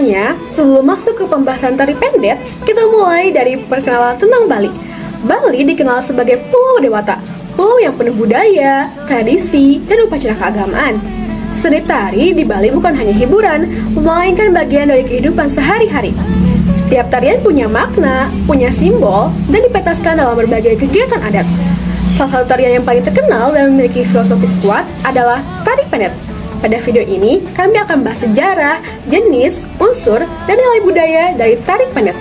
Sebelumnya, sebelum masuk ke pembahasan tari pendet, kita mulai dari perkenalan tentang Bali. Bali dikenal sebagai pulau dewata, pulau yang penuh budaya, tradisi, dan upacara keagamaan. Seni tari di Bali bukan hanya hiburan, melainkan bagian dari kehidupan sehari-hari. Setiap tarian punya makna, punya simbol, dan dipentaskan dalam berbagai kegiatan adat. Salah satu tarian yang paling terkenal dan memiliki filosofis kuat adalah tari pendet. Pada video ini, kami akan bahas sejarah, jenis, unsur, dan nilai budaya dari tari pendet.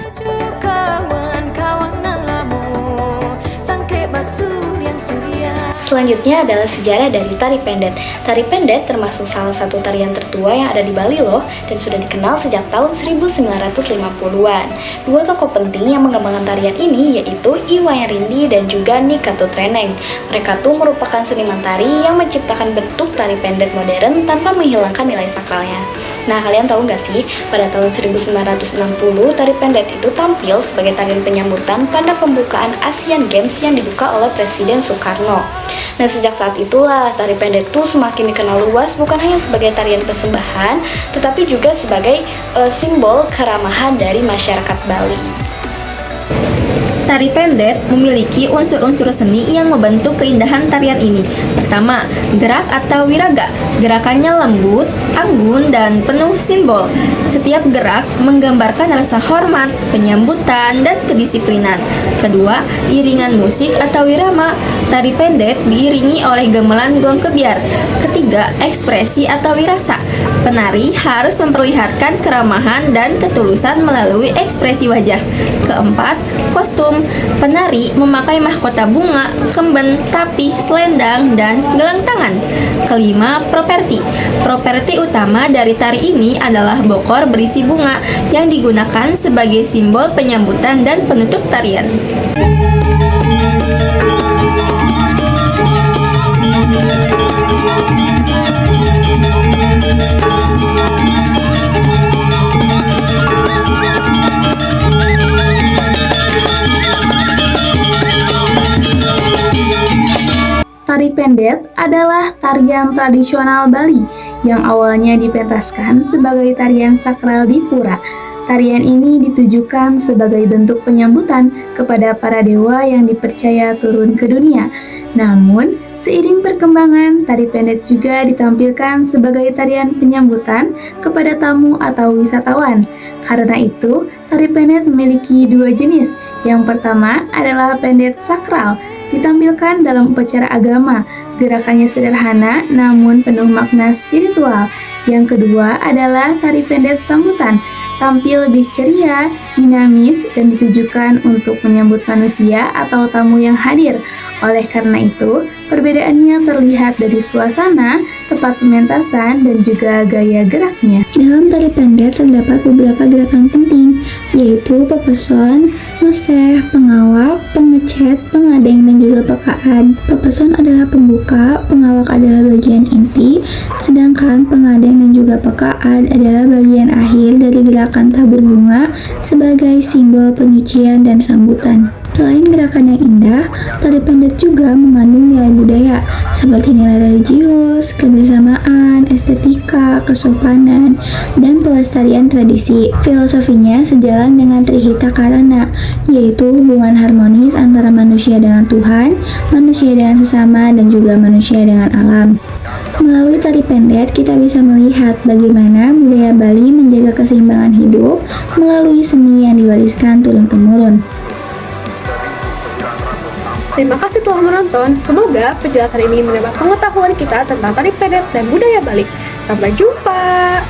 Selanjutnya adalah sejarah dari tari pendet. Tari pendet termasuk salah satu tarian tertua yang ada di Bali loh, dan sudah dikenal sejak tahun 1950-an. Dua tokoh penting yang mengembangkan tarian ini yaitu Iwayan Rindi dan juga Nikatu Treneng. Mereka tuh merupakan seniman tari yang menciptakan bentuk tari pendet modern tanpa menghilangkan nilai sakralnya. Nah, kalian tahu nggak sih, pada tahun 1960, tari pendet itu tampil sebagai tarian penyambutan pada pembukaan Asian Games yang dibuka oleh Presiden Soekarno. Nah, sejak saat itulah tari pendet itu semakin dikenal luas bukan hanya sebagai tarian persembahan, tetapi juga sebagai simbol keramahan dari masyarakat Bali. Tari pendet memiliki unsur-unsur seni yang membentuk keindahan tarian ini. Pertama, gerak atau wiraga. Gerakannya lembut, anggun, dan penuh simbol. Setiap gerak menggambarkan rasa hormat, penyambutan, dan kedisiplinan. Kedua, iringan musik atau wirama. Tari pendet diiringi oleh gamelan gong kebiar. Ketiga, ekspresi atau wirasa. Penari harus memperlihatkan keramahan dan ketulusan melalui ekspresi wajah. Keempat, kostum. Penari memakai mahkota bunga, kemben, tapih, selendang, dan gelang tangan. Kelima, properti. Properti utama dari tari ini adalah bokor berisi bunga yang digunakan sebagai simbol penyambutan dan penutup tarian. Tari pendet adalah tarian tradisional Bali yang awalnya dipentaskan sebagai tarian sakral di pura. Tarian ini ditujukan sebagai bentuk penyambutan kepada para dewa yang dipercaya turun ke dunia. Namun, seiring perkembangan, tari pendet juga ditampilkan sebagai tarian penyambutan kepada tamu atau wisatawan. Karena itu, tari pendet memiliki dua jenis. Yang pertama adalah pendet sakral, ditampilkan dalam upacara agama. Gerakannya sederhana namun penuh makna spiritual. Yang kedua adalah tari pendet sambutan, tampil lebih ceria, dinamis, dan ditujukan untuk menyambut manusia atau tamu yang hadir. Oleh karena itu, perbedaannya terlihat dari suasana, tempat pementasan, dan juga gaya geraknya. Dalam tari pendet terdapat beberapa gerakan penting, yaitu pepeson, ngeseh, pengawak, pengecet, pengadeng, dan juga pekaan. Pepeson adalah pembuka, pengawak adalah bagian inti, sedangkan pengadeng dan juga pekaan adalah bagian akhir dari gerakan tabur bunga sebagai simbol penyucian dan sambutan. Selain gerakan yang indah, tari pendet juga mengandung nilai budaya seperti nilai religius, kebersamaan, estetika, kesopanan, dan pelestarian tradisi. Filosofinya sejalan dengan Trihita Karana, yaitu hubungan harmonis antara manusia dengan Tuhan, manusia dengan sesama, dan juga manusia dengan alam. Melalui tari pendet, kita bisa melihat bagaimana budaya Bali menjaga keseimbangan hidup melalui seni yang diwariskan turun-temurun. Terima kasih telah menonton. Semoga penjelasan ini menambah pengetahuan kita tentang tari pendet dan budaya Bali. Sampai jumpa.